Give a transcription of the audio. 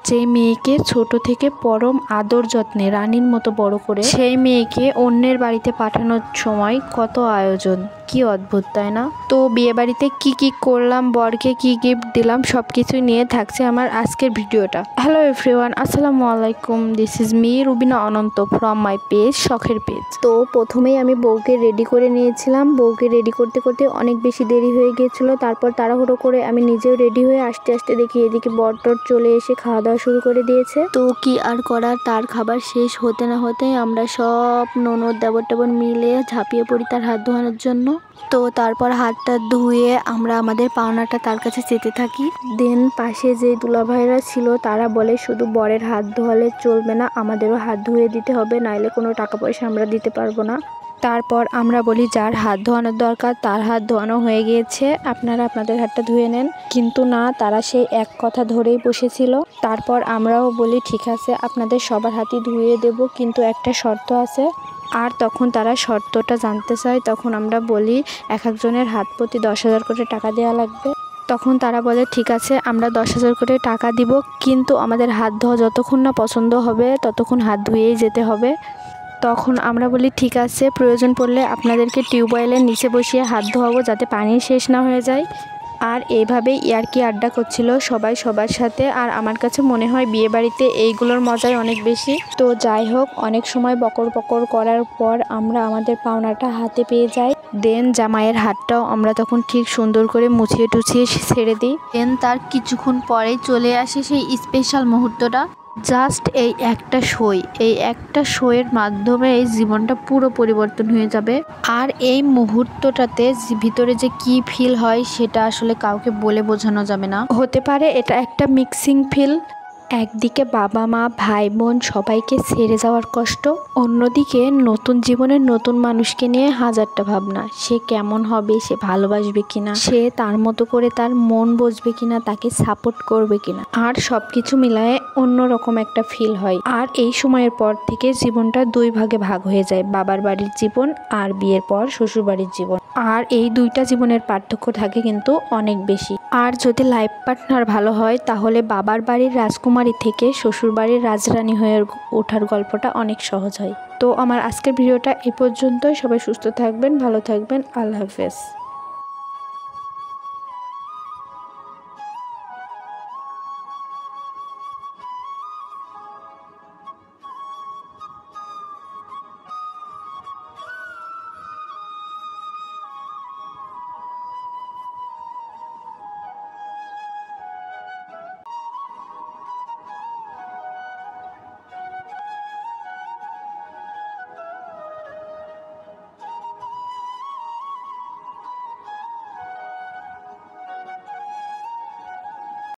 যে মেয়েকে ছোট থেকে পরম আদর যত্নে রানীর মতো বড় করে সেই মেয়েকে অন্যের বাড়িতে পাঠানোর সময় কত আয়োজন, কি অদ্ভুত তাই না? তো বিয়ে বাড়িতে কি কি করলাম, বরকে কি গিফট দিলাম, সবকিছু নিয়ে থাকছে আমার আজকের ভিডিওটা। হ্যালো এভরিওয়ান, আসসালামু আলাইকুম। This is me Rubina Ananta from my page শখের পেজ। তো প্রথমেই আমি বউকে রেডি করে নিয়েছিলাম। বউকে রেডি করতে করতে অনেক বেশি দেরি হয়ে গিয়েছিল। তারপর তাড়াহুড়ো করে আমি নিজেও রেডি হয়ে আসতে আসতে দেখি এদিকে বর-টর চলে এসে খাওয়া দাওয়া শুরু করে দিয়েছে। তো কি আর করার, তার খাবার শেষ হতে না হতে আমরা সব ননদ দেবর মিলে ঝাঁপিয়ে পড়ি তার হাত ধোয়ানোর জন্য। তো তারপর হাতটা ধুয়ে আমরা আমাদের পাওনাটা তার কাছে চেতে থাকি। দেন পাশে যে দুলাভাইরা ছিল তারা বলে শুধু বরের হাত ধোয়ালে চলবে না, আমাদেরও হাত ধুয়ে দিতে হবে, নাইলে কোনো টাকা পয়সা আমরা দিতে পারবো না। তারপর আমরা বলি যার হাত ধোয়ানোর দরকার তার হাত ধোয়ানো হয়ে গিয়েছে, আপনারা আপনাদের হাতটা ধুয়ে নেন। কিন্তু না, তারা সেই এক কথা ধরেই বসেছিল। তারপর আমরাও বলি ঠিক আছে আপনাদের সবার হাতই ধুয়ে দেব, কিন্তু একটা শর্ত আছে। আর তখন তারা শর্তটা জানতে চায়। তখন আমরা বলি এক একজনের হাত প্রতি 10,000 করে টাকা দেওয়া লাগবে। তখন তারা বলে ঠিক আছে আমরা 10,000 করে টাকা দিব, কিন্তু আমাদের হাত ধোয়া যতক্ষণ না পছন্দ হবে ততক্ষণ হাত ধুয়েই যেতে হবে। তখন আমরা বলি ঠিক আছে, প্রয়োজন পড়লে আপনাদেরকে টিউবওয়েলের নিচে বসিয়ে হাত ধোয়াবো যাতে পানি শেষ না হয়ে যায়। আর এইভাবেই ইয়ার্কি আড্ডা করছিল সবাই সবার সাথে। আর আমার কাছে মনে হয় বিয়েবাড়িতে এইগুলোর মজাই অনেক বেশি। তো যাই হোক, অনেক সময় বকর বকর করার পর আমরা আমাদের পাওনাটা হাতে পেয়ে যাই। দেন জামাইয়ের হাতটাও আমরা তখন ঠিক সুন্দর করে মুছিয়ে টুছিয়ে ছেড়ে দিই। দেন তার কিছুক্ষণ পরেই চলে আসে সেই স্পেশাল মুহূর্তটা। জাস্ট এই একটা শোয়ের মাধ্যমে এই জীবনটা পুরো পরিবর্তন হয়ে যাবে। আর এই মুহূর্তটাতে ভিতরে যে কি ফিল হয় সেটা আসলে কাউকে বলে বোঝানো যাবে না। হতে পারে এটা একটা মিক্সিং ফিল। একদিকে বাবা মা ভাই বোন সবাইকে ছেড়ে যাওয়ার কষ্ট, অন্যদিকে নতুন জীবনের নতুন মানুষকে নিয়ে হাজারটা ভাবনা। সে কেমন হবে, সে ভালোবাসবে কিনা, সে তার মতো করে তার মন বুঝবে কিনা, তাকে সাপোর্ট করবে কিনা, আর সবকিছু মিলায়ে অন্যরকম একটা ফিল হয়। আর এই সময়ের পর থেকে জীবনটা দুই ভাগে ভাগ হয়ে যায়, বাবার বাড়ির জীবন আর বিয়ের পর শ্বশুর বাড়ির জীবন। আর এই দুইটা জীবনের পার্থক্য থাকে কিন্তু অনেক বেশি। আর যদি লাইফ পার্টনার ভালো হয় তাহলে বাবার বাড়ির রাজকুমারী থেকে শ্বশুর বাড়ির রাজরানী হয়ে ওঠার গল্পটা অনেক সহজ হয়। তো আমার আজকের ভিডিওটা এই পর্যন্তই। সবাই সুস্থ থাকবেন, ভালো থাকবেন, আল্লাহ হাফেজ।